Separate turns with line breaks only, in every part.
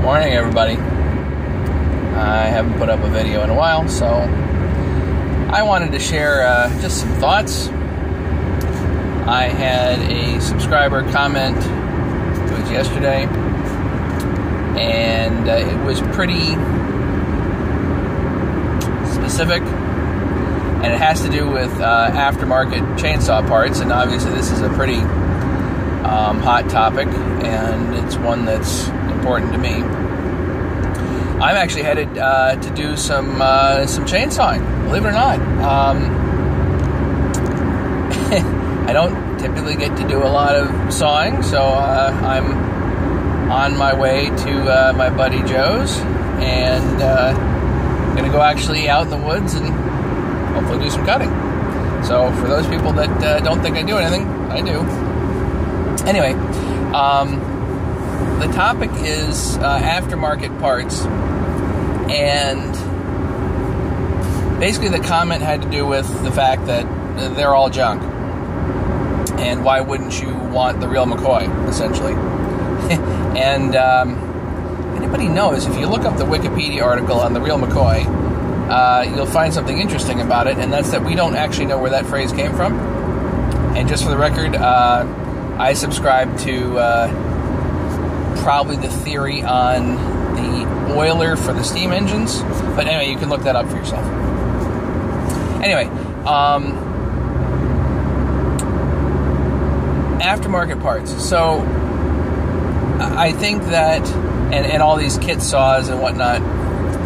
Morning, everybody. I haven't put up a video in a while, so I wanted to share just some thoughts. I had a subscriber comment, it was yesterday, and it was pretty specific, and it has to do with aftermarket chainsaw parts, and obviously this is a pretty hot topic, and it's one that's important to me. I'm actually headed to do some chainsawing, believe it or not. I don't typically get to do a lot of sawing, so I'm on my way to my buddy Joe's, and going to go actually out in the woods and hopefully do some cutting. So for those people that don't think I do anything, I do. Anyway, the topic is aftermarket parts, and basically the comment had to do with the fact that they're all junk, and why wouldn't you want the real Mccoy, essentially. And anybody knows, if you look up the Wikipedia article on the real McCoy, you'll find something interesting about it, and that's that we don't actually know where that phrase came from. And just for the record, I subscribe to probably the theory on the oiler for the steam engines, but anyway, you can look that up for yourself. Anyway, aftermarket parts. So I think that, and all these kit saws and whatnot,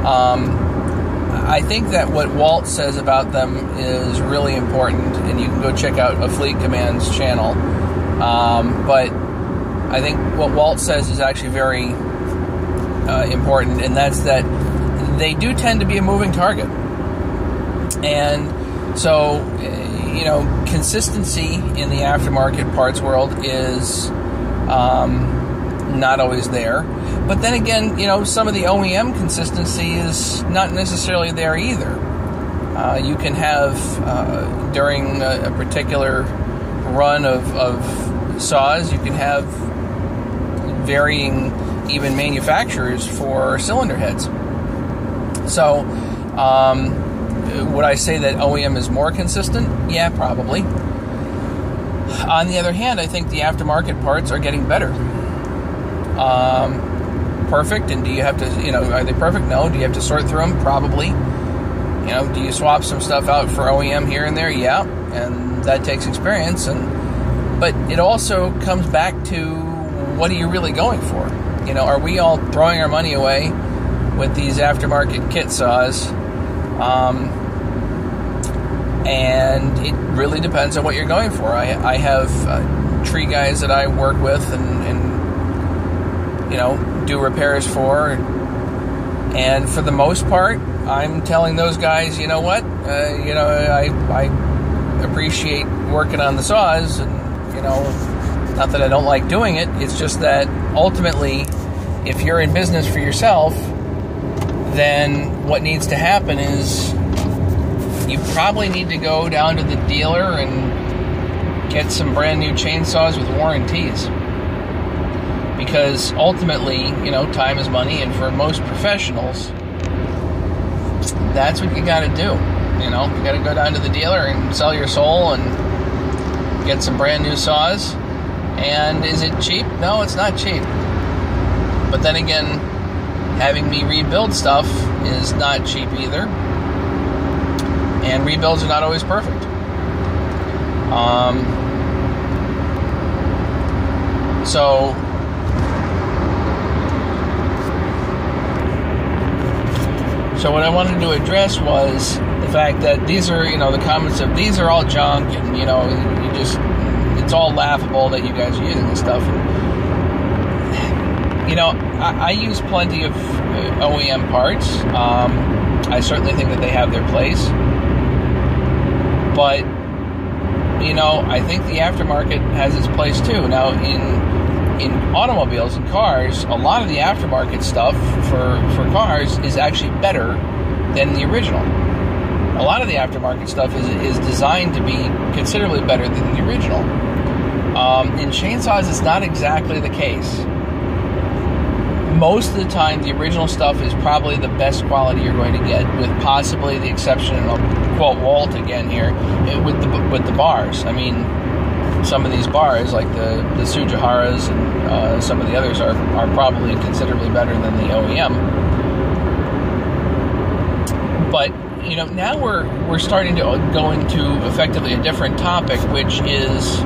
I think that what Walt says about them is really important, and you can go check out a Fleet Command's channel. But I think what Walt says is actually very important, and that's that they do tend to be a moving target. And so, consistency in the aftermarket parts world is not always there. But then again, some of the OEM consistency is not necessarily there either. You can have, during a particular run of saws, you can have varying even manufacturers for cylinder heads. So, would I say that OEM is more consistent? Yeah, probably. On the other hand, I think the aftermarket parts are getting better. Perfect, and do you have to, are they perfect? No. Do you have to sort through them? Probably. Do you swap some stuff out for OEM here and there? Yeah, and that takes experience. But it also comes back to, what are you really going for? Are we all throwing our money away with these aftermarket kit saws? And it really depends on what you're going for. I have tree guys that I work with and do repairs for, and for the most part, I'm telling those guys, I appreciate working on the saws, and not that I don't like doing it, it's just that ultimately, if you're in business for yourself, then what needs to happen is you probably need to go down to the dealer and get some brand new chainsaws with warranties. Because ultimately, time is money, and for most professionals, that's what you got to do. You got to go down to the dealer and sell your soul and get some brand new saws. And is it cheap? No, it's not cheap. But then again, having me rebuild stuff is not cheap either. And rebuilds are not always perfect. So what I wanted to address was the fact that these are, the comments of these are all junk, and it's all laughable that you guys are using this stuff. And, I use plenty of OEM parts. I certainly think that they have their place. But, I think the aftermarket has its place too. Now, in automobiles and cars, a lot of the aftermarket stuff for cars is actually better than the original. A lot of the aftermarket stuff is designed to be considerably better than the original. In chainsaws, it's not exactly the case. most of the time, the original stuff is probably the best quality you're going to get, with possibly the exception, and I'll quote Walt again here, with the bars. I mean, some of these bars, like the Sugiharas and some of the others, are probably considerably better than the OEM. But now we're starting to go into effectively a different topic, which is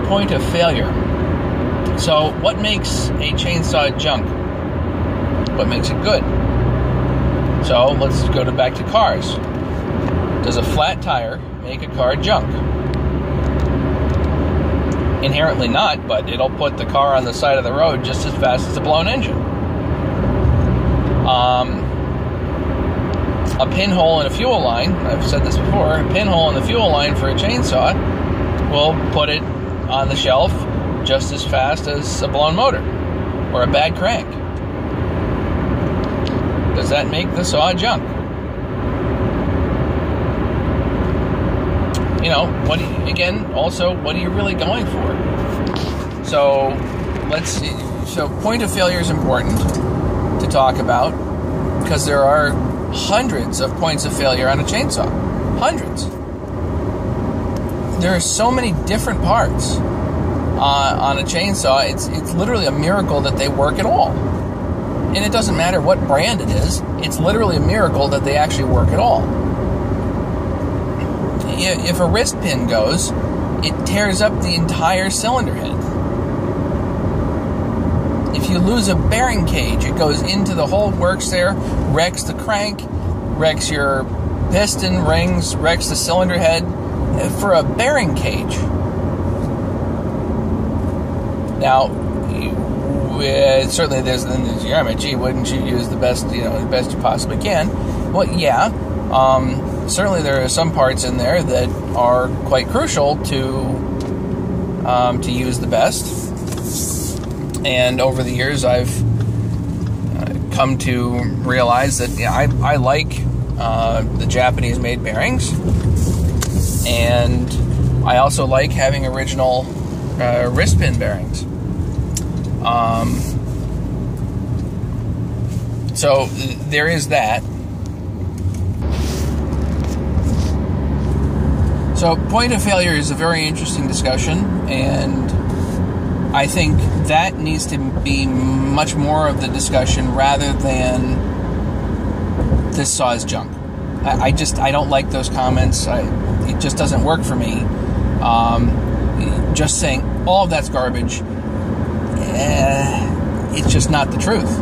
point of failure. So, what makes a chainsaw junk? What makes it good? So, let's go back to cars. Does a flat tire make a car junk? Inherently not, but it'll put the car on the side of the road just as fast as a blown engine. A pinhole in a fuel line, I've said this before, a pinhole in the fuel line for a chainsaw will put it on the shelf just as fast as a blown motor or a bad crank. Does that make the saw junk? What are you really going for? So point of failure is important to talk about, because there are hundreds of points of failure on a chainsaw. Hundreds. There are so many different parts on a chainsaw. It's literally a miracle that they work at all. And it doesn't matter what brand it is. It's literally a miracle that they actually work at all. If a wrist pin goes, it tears up the entire cylinder head. If you lose a bearing cage, it goes into the whole works there, wrecks the crank, wrecks your piston rings, wrecks the cylinder head for a bearing cage. Now, certainly there's the argument, gee, wouldn't you use the best you possibly can? Well, yeah. Certainly there are some parts in there that are quite crucial to use the best. And over the years, I've come to realize that I like the Japanese-made bearings, and I also like having original wrist pin bearings. So there is that. So point of failure is a very interesting discussion, and I think that needs to be much more of the discussion rather than this saw is junk. I don't like those comments. It just doesn't work for me. Just saying all of that's garbage, it's just not the truth.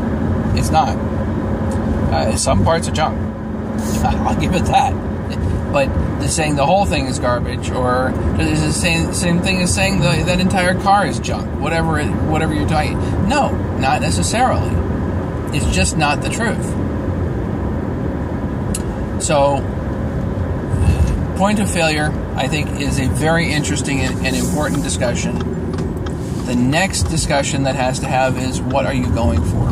It's not. Some parts are junk. I'll give it that. But saying the whole thing is garbage, or is the same thing as saying that entire car is junk, whatever you're talking. No, not necessarily. It's just not the truth. So, point of failure, I think, is a very interesting and important discussion. The next discussion that has to have is, what are you going for?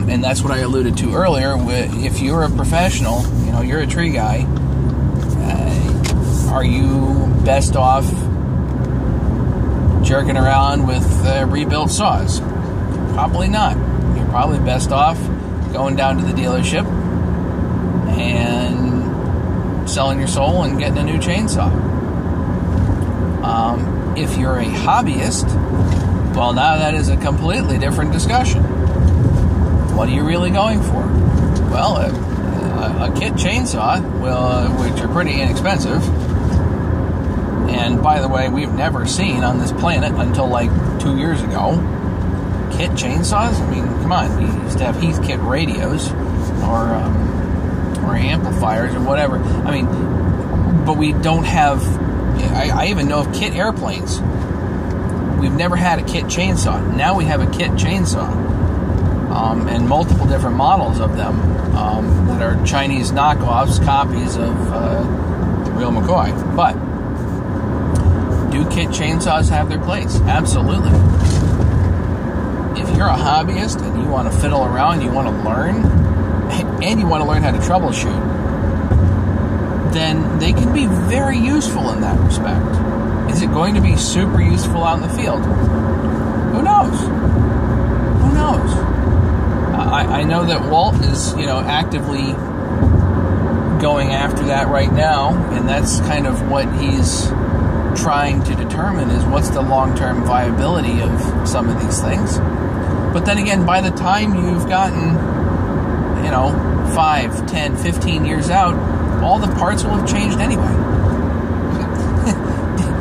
And that's what I alluded to earlier. If you're a professional, you're a tree guy, are you best off jerking around with rebuilt saws? Probably not. You're probably best off going down to the dealership and selling your soul and getting a new chainsaw. If you're a hobbyist, well, now that is a completely different discussion. What are you really going for? Well, a kit chainsaw, which are pretty inexpensive. And by the way, we've never seen on this planet until like 2 years ago kit chainsaws. I mean, come on, you used to have Heathkit radios or amplifiers or whatever. I mean, but we don't have. I even know of kit airplanes. We've never had a kit chainsaw. Now we have a kit chainsaw. And multiple different models of them that are Chinese knockoffs, copies of the real Mccoy. But do kit chainsaws have their place? Absolutely. If you're a hobbyist and you want to fiddle around, you want to learn, and you want to learn how to troubleshoot, then they can be very useful in that respect. Is it going to be super useful out in the field? Who knows? knows? I know that Walt is, actively going after that right now, and that's kind of what he's trying to determine, is what's the long-term viability of some of these things. But then again, by the time you've gotten, 5, 10, 15 years out, all the parts will have changed anyway.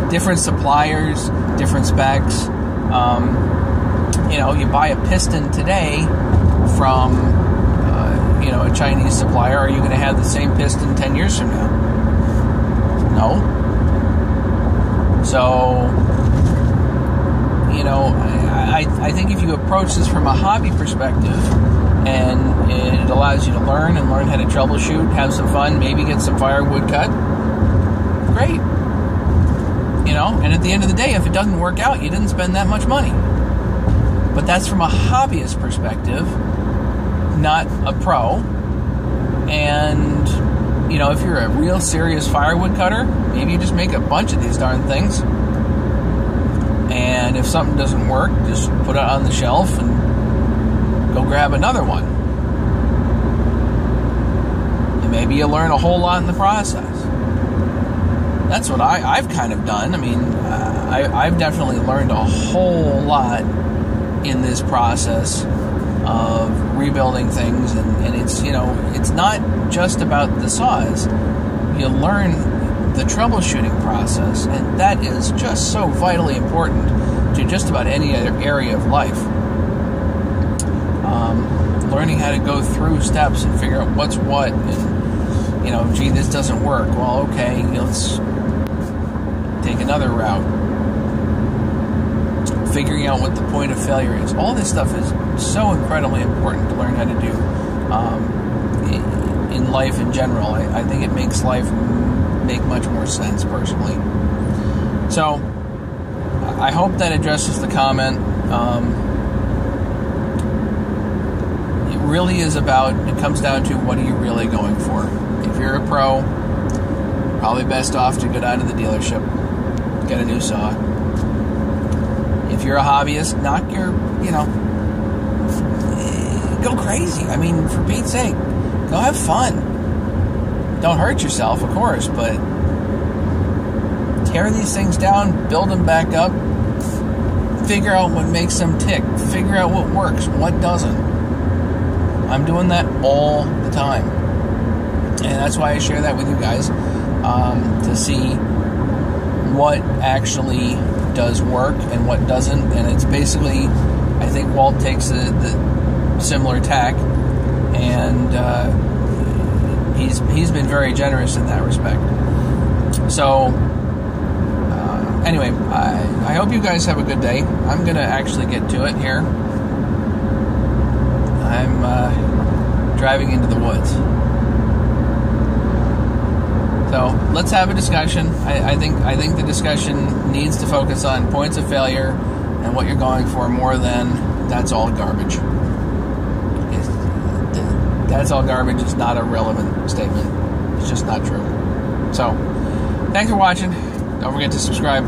Different suppliers, different specs. You buy a piston today from, a Chinese supplier. Are you going to have the same piston 10 years from now? No. So, I think if you approach this from a hobby perspective, and it allows you to learn how to troubleshoot, have some fun, maybe get some firewood cut, great. And at the end of the day, if it doesn't work out, you didn't spend that much money. But that's from a hobbyist perspective, not a pro. And, if you're a real serious firewood cutter, maybe you just make a bunch of these darn things. And if something doesn't work, just put it on the shelf and go grab another one. And maybe you learn a whole lot in the process. That's what I've kind of done. I mean, I've definitely learned a whole lot in this process of rebuilding things, and it's, it's not just about the saws. You learn the troubleshooting process, and that is just so vitally important to just about any other area of life. Learning how to go through steps and figure out what's what, and, gee, this doesn't work. Well, okay, let's take another route. Figuring out what the point of failure is. All this stuff is so incredibly important to learn how to do in life in general. I think it makes life make much more sense, personally. So, I hope that addresses the comment. It really is it comes down to, what are you really going for? If you're a pro, probably best off to go down to the dealership, get a new saw. If you're a hobbyist, knock your, go crazy. I mean, for Pete's sake, go have fun. Don't hurt yourself, of course, but tear these things down, build them back up, figure out what makes them tick, figure out what works, what doesn't. I'm doing that all the time. And that's why I share that with you guys, to see what actually does work and what doesn't. And it's basically, I think Walt takes the similar tack, and he's been very generous in that respect. So anyway, I hope you guys have a good day. I'm gonna actually get to it here. I'm driving into the woods. So let's have a discussion. I think the discussion needs to focus on points of failure and what you're going for, more than that's all garbage. That's all garbage is not a relevant statement. It's just not true. So, thanks for watching. Don't forget to subscribe.